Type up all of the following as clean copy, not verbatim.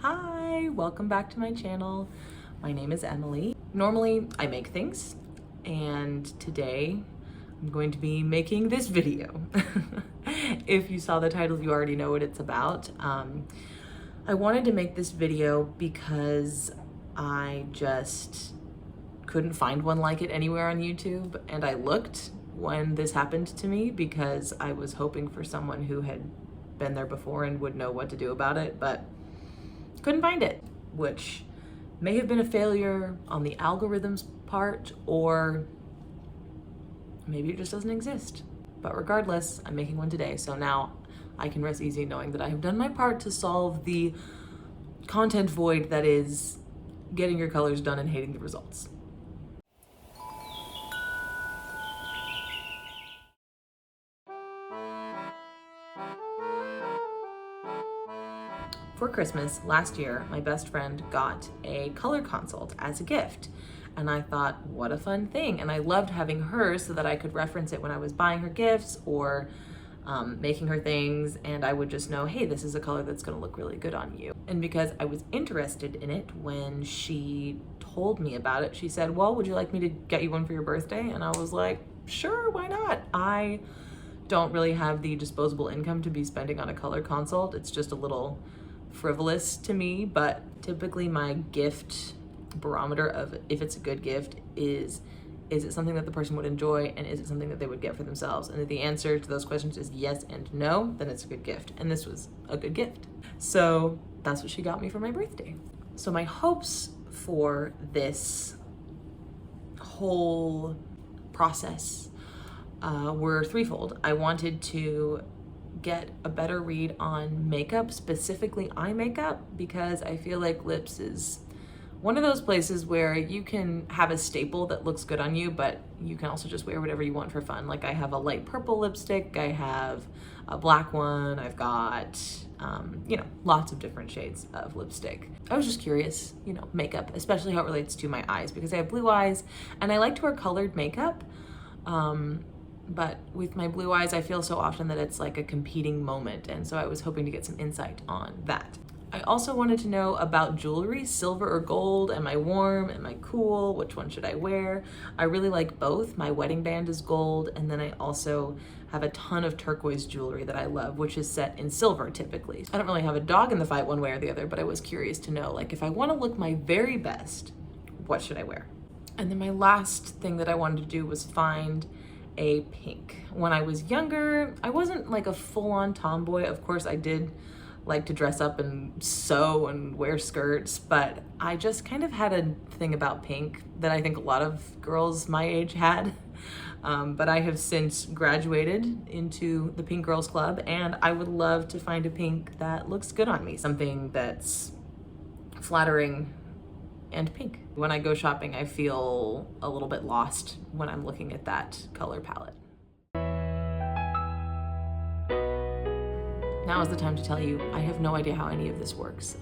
Hi, welcome back to my channel. My name is Emily. Normally I make things, and today I'm going to be making this video. If you saw the title, you already know what it's about. I wanted to make this video because I just couldn't find one like it anywhere on YouTube, and I looked when this happened to me because I was hoping for someone who had been there before and would know what to do about it, but couldn't find it, which may have been a failure on the algorithm's part, or maybe it just doesn't exist. But regardless, I'm making one today, so now I can rest easy knowing that I have done my part to solve the content void that is getting your colors done and hating the results. For Christmas last year, my best friend got a color consult as a gift. And I thought, what a fun thing. And I loved having hers so that I could reference it when I was buying her gifts or making her things. And I would just know, hey, this is a color that's gonna look really good on you. And because I was interested in it, when she told me about it, she said, well, would you like me to get you one for your birthday? And I was like, sure, why not? I don't really have the disposable income to be spending on a color consult. It's just a little frivolous to me, but typically my gift barometer of if it's a good gift is it something that the person would enjoy, and is it something that they would get for themselves? And if the answer to those questions is yes and no, then it's a good gift. And this was a good gift. So that's what she got me for my birthday. So my hopes for this whole process were threefold. I wanted to get a better read on makeup, specifically eye makeup, because I feel like lips is one of those places where you can have a staple that looks good on you, but you can also just wear whatever you want for fun. Like I have a light purple lipstick, I have a black one, I've got, lots of different shades of lipstick. I was just curious, makeup, especially how it relates to my eyes, because I have blue eyes and I like to wear colored makeup. But with my blue eyes, I feel so often that it's like a competing moment. And so I was hoping to get some insight on that. I also wanted to know about jewelry, silver or gold. Am I warm? Am I cool? Which one should I wear? I really like both. My wedding band is gold. And then I also have a ton of turquoise jewelry that I love, which is set in silver typically. I don't really have a dog in the fight one way or the other, but I was curious to know, like, if I want to look my very best, what should I wear? And then my last thing that I wanted to do was find a pink. When I was younger, I wasn't like a full-on tomboy. Of course, I did like to dress up and sew and wear skirts, but I just kind of had a thing about pink that I think a lot of girls my age had. But I have since graduated into the Pink Girls Club, and I would love to find a pink that looks good on me, something that's flattering and pink. When I go shopping, I feel a little bit lost when I'm looking at that color palette. Now is the time to tell you, I have no idea how any of this works.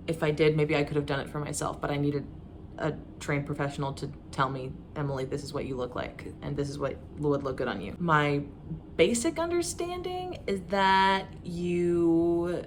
If I did, maybe I could have done it for myself, but I needed a trained professional to tell me, Emily, this is what you look like, and this is what would look good on you. My basic understanding is that you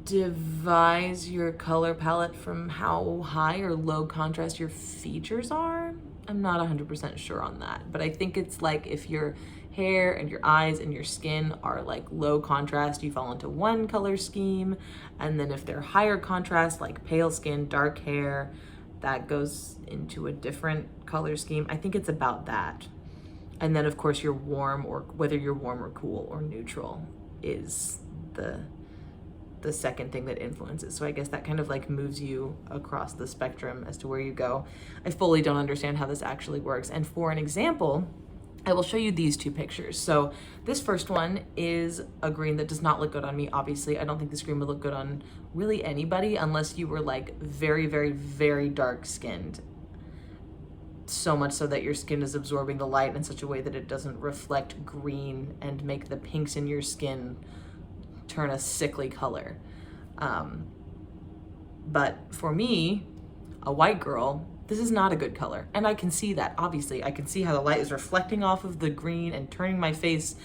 devise your color palette from how high or low contrast your features are. I'm not 100% sure on that, but I think it's like if your hair and your eyes and your skin are like low contrast, you fall into one color scheme, and then if they're higher contrast, like pale skin, dark hair, that goes into a different color scheme. I think it's about that. And then of course you're warm, or whether you're warm or cool or neutral is the second thing that influences. So I guess that kind of like moves you across the spectrum as to where you go. I fully don't understand how this actually works. And for an example, I will show you these two pictures. So this first one is a green that does not look good on me. Obviously, I don't think this green would look good on really anybody unless you were like very, very, very dark skinned. So much so that your skin is absorbing the light in such a way that it doesn't reflect green and make the pinks in your skin turn a sickly color. But for me, a white girl, this is not a good color. And I can see that, obviously. I can see how the light is reflecting off of the green and turning my face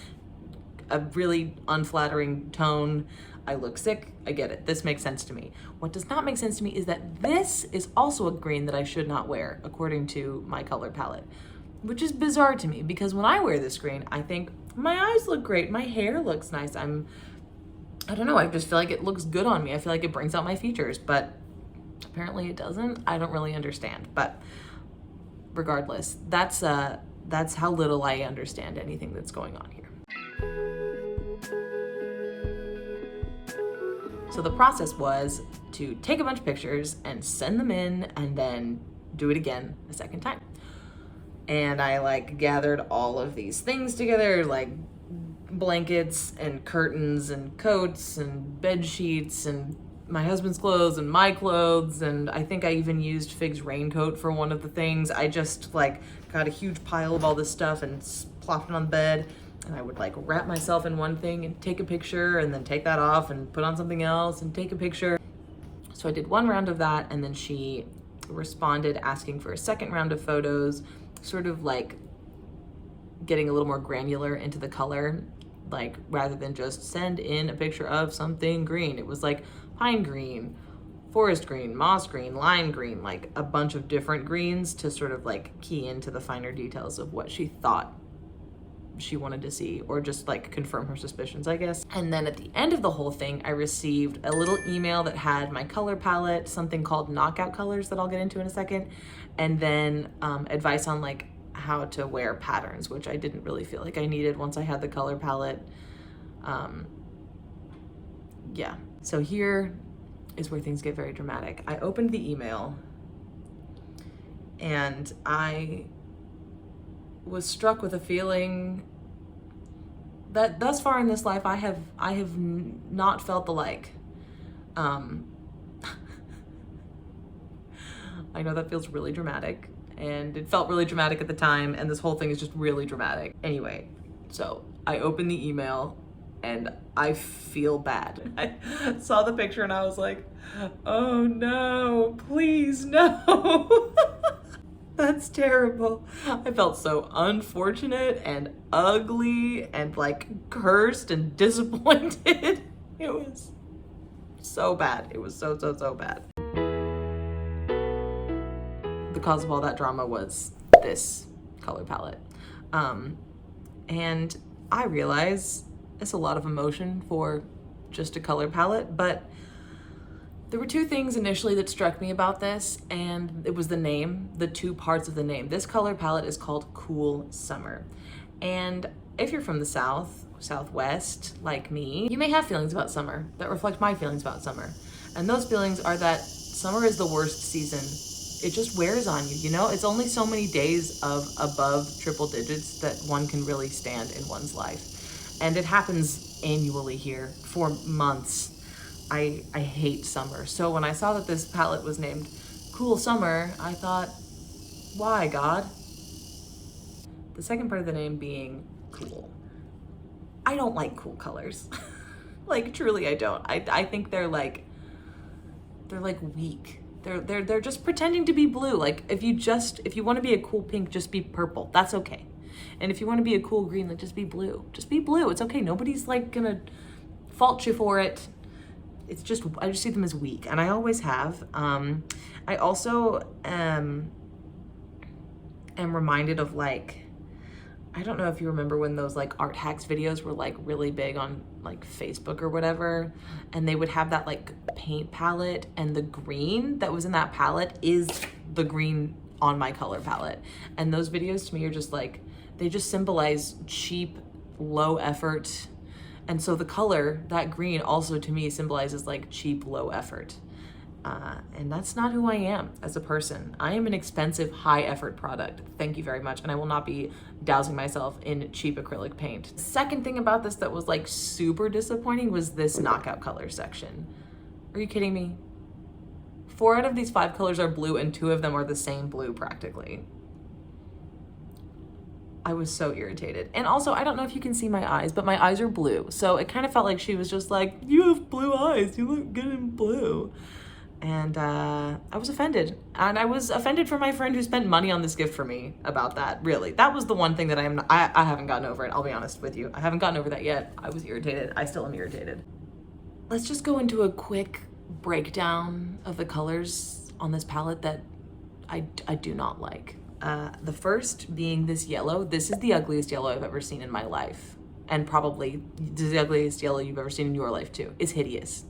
a really unflattering tone. I look sick, I get it. This makes sense to me. What does not make sense to me is that this is also a green that I should not wear according to my color palette, which is bizarre to me because when I wear this green, I think my eyes look great, my hair looks nice. I don't know, I just feel like it looks good on me. I feel like it brings out my features, but apparently it doesn't. I don't really understand, but regardless, that's how little I understand anything that's going on here. So the process was to take a bunch of pictures and send them in and then do it again a second time. And I like gathered all of these things together, like blankets and curtains and coats and bed sheets and my husband's clothes and my clothes, and I think I even used Fig's raincoat for one of the things. I just like got a huge pile of all this stuff and plopped it on the bed, and I would like wrap myself in one thing and take a picture and then take that off and put on something else and take a picture. So I did one round of that, and then she responded asking for a second round of photos, sort of like getting a little more granular into the color, like rather than just send in a picture of something green. It was like pine green, forest green, moss green, lime green, like a bunch of different greens to sort of like key into the finer details of what she thought she wanted to see, or just like confirm her suspicions, I guess. And then at the end of the whole thing, I received a little email that had my color palette, something called knockout colors that I'll get into in a second, and then advice on like how to wear patterns, which I didn't really feel like I needed once I had the color palette. Yeah, so here is where things get very dramatic. I opened the email and I was struck with a feeling that thus far in this life I have not felt the like. I know that feels really dramatic, and it felt really dramatic at the time, and this whole thing is just really dramatic. Anyway, so I opened the email and I feel bad. I saw the picture and I was like, oh no, please no. That's terrible. I felt so unfortunate and ugly and like cursed and disappointed. It was so bad. It was so bad. The cause of all that drama was this color palette. And I realize it's a lot of emotion for just a color palette, but there were two things initially that struck me about this, and it was the name, the two parts of the name. This color palette is called Cool Summer. And if you're from the Southwest, like me, you may have feelings about summer that reflect my feelings about summer. And those feelings are that summer is the worst season. It just wears on you, you know? It's only so many days of above triple digits that one can really stand in one's life. And it happens annually here for months. I hate summer. So when I saw that this palette was named Cool Summer, I thought, why, God? The second part of the name being cool. I don't like cool colors. Like, truly I don't. I think they're like weak. They're just pretending to be blue. Like, if you want to be a cool pink, just be purple. That's okay. And if you want to be a cool green, like just be blue. Just be blue. It's okay. Nobody's like gonna fault you for it. It's just, I just see them as weak, and I always have. I also am reminded of like, I don't know if you remember when those like art hacks videos were like really big on like Facebook or whatever, and they would have that like paint palette, and the green that was in that palette is the green on my color palette. And those videos to me are just like, they just symbolize cheap, low effort. And so the color, that green, also to me symbolizes like cheap, low effort. And that's not who I am as a person. I am an expensive, high effort product. Thank you very much. And I will not be dousing myself in cheap acrylic paint. The second thing about this that was like super disappointing was this knockout color section. Are you kidding me? 4 out of these 5 colors are blue, and 2 of them are the same blue practically. I was so irritated. And also, I don't know if you can see my eyes, but my eyes are blue. So it kind of felt like she was just like, you have blue eyes, you look good in blue. And I was offended. And I was offended for my friend who spent money on this gift for me about that, really. That was the one thing that I haven't gotten over it, I'll be honest with you. I haven't gotten over that yet. I was irritated. I still am irritated. let's just go into a quick breakdown of the colors on this palette that I do not like. The first being this yellow. This is the ugliest yellow I've ever seen in my life. And probably the ugliest yellow you've ever seen in your life too. It's hideous.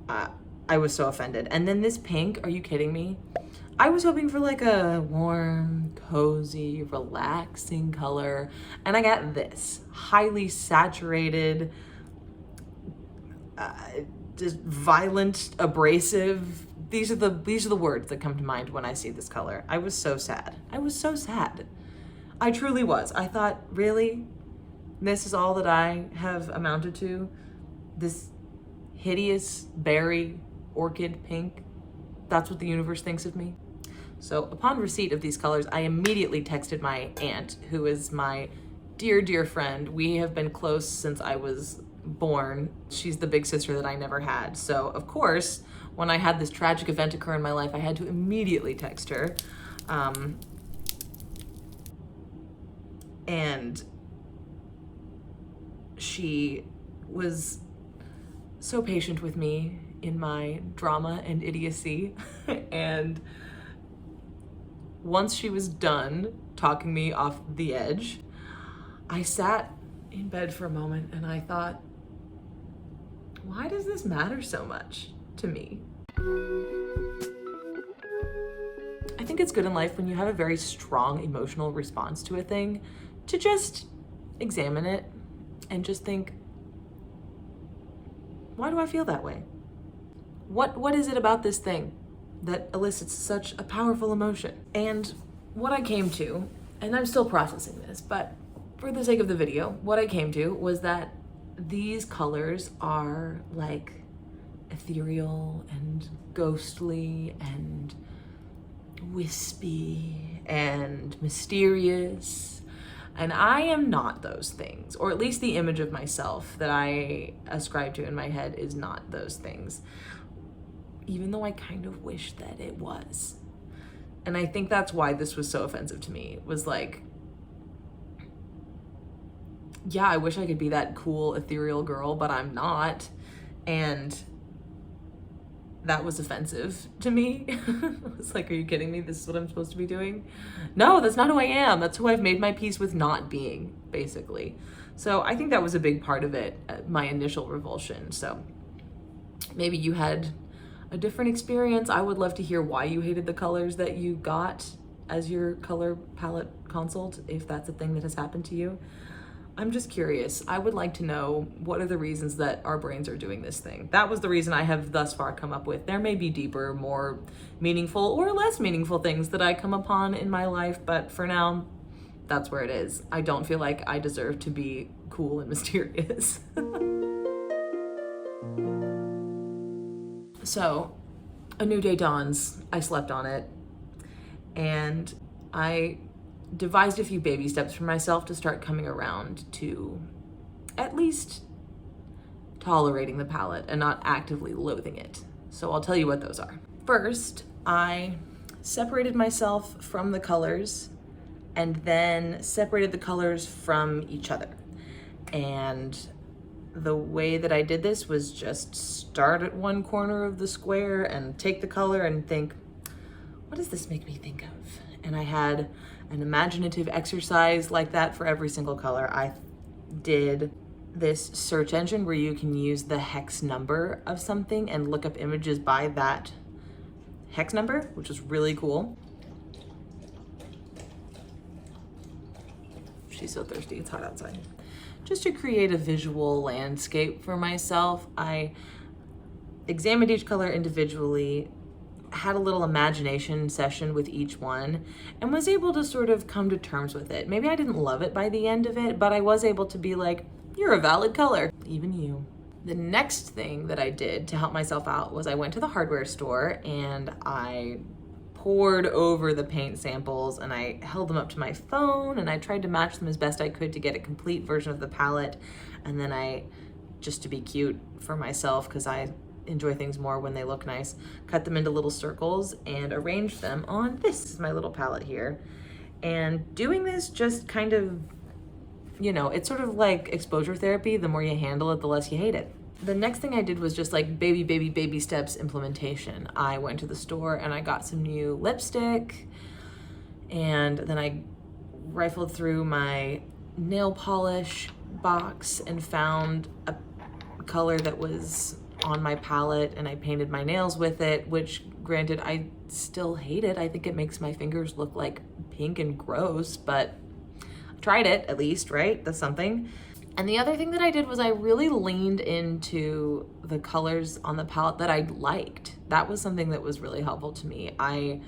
I was so offended. And then this pink, are you kidding me? I was hoping for like a warm, cozy, relaxing color. And I got this highly saturated, just violent, abrasive. These are the words that come to mind when I see this color. I was so sad. I was so sad. I truly was. I thought, really? This is all that I have amounted to? This hideous berry orchid pink? That's what the universe thinks of me? So upon receipt of these colors, I immediately texted my aunt, who is my dear, dear friend. We have been close since I was born. She's the big sister that I never had. So of course, when I had this tragic event occur in my life, I had to immediately text her. And she was so patient with me in my drama and idiocy. And once she was done talking me off the edge, I sat in bed for a moment and I thought, why does this matter so much to me? I think it's good in life when you have a very strong emotional response to a thing to just examine it and just think, why do I feel that way? What is it about this thing that elicits such a powerful emotion? And what I came to, and I'm still processing this, but for the sake of the video, what I came to was that these colors are like ethereal and ghostly and wispy and mysterious. And I am not those things, or at least the image of myself that I ascribe to in my head is not those things, even though I kind of wish that it was. And I think that's why this was so offensive to me. It was like, yeah, I wish I could be that cool, ethereal girl, but I'm not. And that was offensive to me. I was like, are you kidding me? This is what I'm supposed to be doing? No, that's not who I am. That's who I've made my peace with not being, basically. So I think that was a big part of it, my initial revulsion. So maybe you had a different experience. I would love to hear why you hated the colors that you got as your color palette consult, if that's a thing that has happened to you. I'm just curious. I would like to know, what are the reasons that our brains are doing this thing? That was the reason I have thus far come up with. There may be deeper, more meaningful or less meaningful things that I come upon in my life, but for now, that's where it is. I don't feel like I deserve to be cool and mysterious. So, a new day dawns. I slept on it, and I devised a few baby steps for myself to start coming around to at least tolerating the palette and not actively loathing it. So I'll tell you what those are. First, I separated myself from the colors and then separated the colors from each other. And the way that I did this was just start at one corner of the square and take the color and think, what does this make me think of? And I had an imaginative exercise like that for every single color. I did this search engine where you can use the hex number of something and look up images by that hex number, which is really cool. She's so thirsty, it's hot outside. Just to create a visual landscape for myself, I examined each color individually, had a little imagination session with each one, and was able to sort of come to terms with it. Maybe I didn't love it by the end of it, but I was able to be like, you're a valid color, even you. The next thing that I did to help myself out was I went to the hardware store and I poured over the paint samples and I held them up to my phone and I tried to match them as best I could to get a complete version of the palette. And then I, just to be cute for myself, because I enjoy things more when they look nice, cut them into little circles and arranged them on this is my little palette here. And doing this just kind of, you know, it's sort of like exposure therapy. The more you handle it, the less you hate it. The next thing I did was just like baby steps implementation. I went to the store and I got some new lipstick, and then I rifled through my nail polish box and found a color that was on my palette, and I painted my nails with it, which granted I still hate it. I think it makes my fingers look like pink and gross, but I tried it at least, right? That's something. And the other thing that I did was I really leaned into the colors on the palette that I liked. That was something that was really helpful to me. I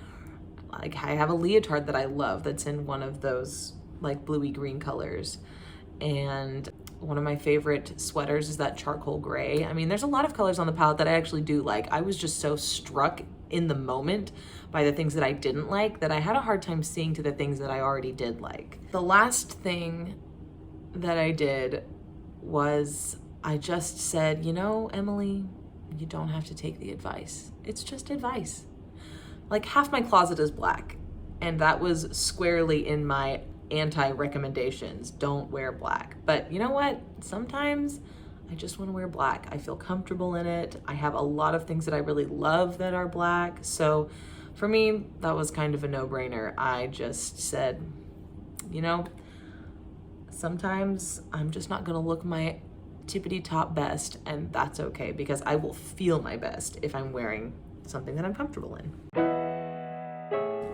have a leotard that I love that's in one of those like bluey green colors. And one of my favorite sweaters is that charcoal gray. I mean, there's a lot of colors on the palette that I actually do like. I was just so struck in the moment by the things that I didn't like that I had a hard time seeing to the things that I already did like. The last thing that I did was I just said, you know, Emily, you don't have to take the advice. It's just advice. Like half my closet is black, and that was squarely in my anti-recommendations. Don't wear black. But you know what? Sometimes I just want to wear black. I feel comfortable in it. I have a lot of things that I really love that are black. So for me, that was kind of a no-brainer. I just said, you know, sometimes I'm just not gonna look my tippity top best, and that's okay, because I will feel my best if I'm wearing something that I'm comfortable in.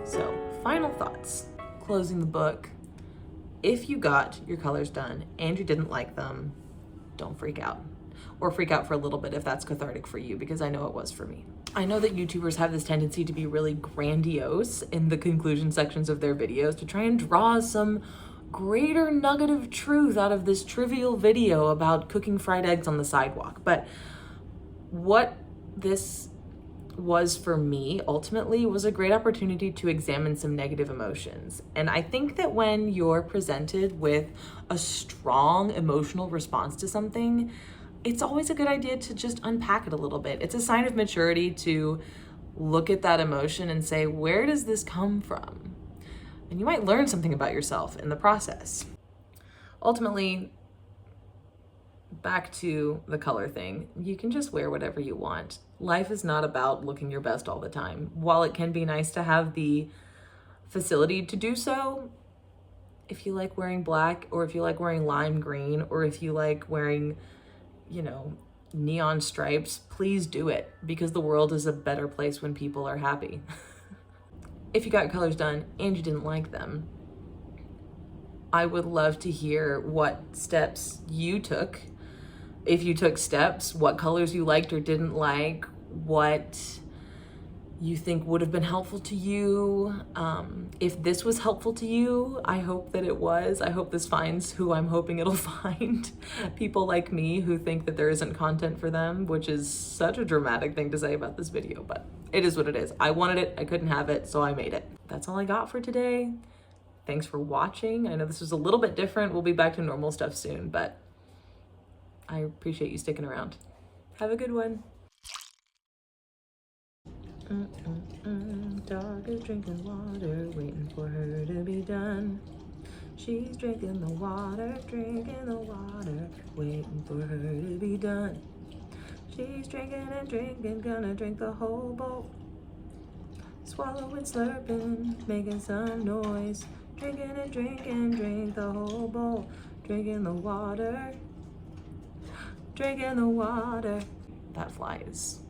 So, final thoughts. Closing the book. If you got your colors done and you didn't like them, don't freak out. Or freak out for a little bit if that's cathartic for you, because I know it was for me. I know that YouTubers have this tendency to be really grandiose in the conclusion sections of their videos to try and draw some greater nugget of truth out of this trivial video about cooking fried eggs on the sidewalk. But what this was for me ultimately was a great opportunity to examine some negative emotions. And I think that when you're presented with a strong emotional response to something, it's always a good idea to just unpack it a little bit. It's a sign of maturity to look at that emotion and say, where does this come from? And you might learn something about yourself in the process. Ultimately, back to the color thing, you can just wear whatever you want. Life is not about looking your best all the time. While it can be nice to have the facility to do so, if you like wearing black, or if you like wearing lime green, or if you like wearing, you know, neon stripes, please do it, because the world is a better place when people are happy. If you got your colors done and you didn't like them, I would love to hear what steps you took. If you took steps, what colors you liked or didn't like, what you think would have been helpful to you. If this was helpful to you, I hope that it was. I hope this finds who I'm hoping it'll find. People like me who think that there isn't content for them, which is such a dramatic thing to say about this video, but it is what it is. I wanted it, I couldn't have it, so I made it. That's all I got for today. Thanks for watching. I know this was a little bit different. We'll be back to normal stuff soon, but I appreciate you sticking around. Have a good one. Dog is drinking water, waiting for her to be done. She's drinking the water, waiting for her to be done. She's drinking and drinking, gonna drink the whole bowl. Swallowing, slurping, making some noise. Drinking and drinking, drink the whole bowl. Drinking the water, drinking the water. That fly is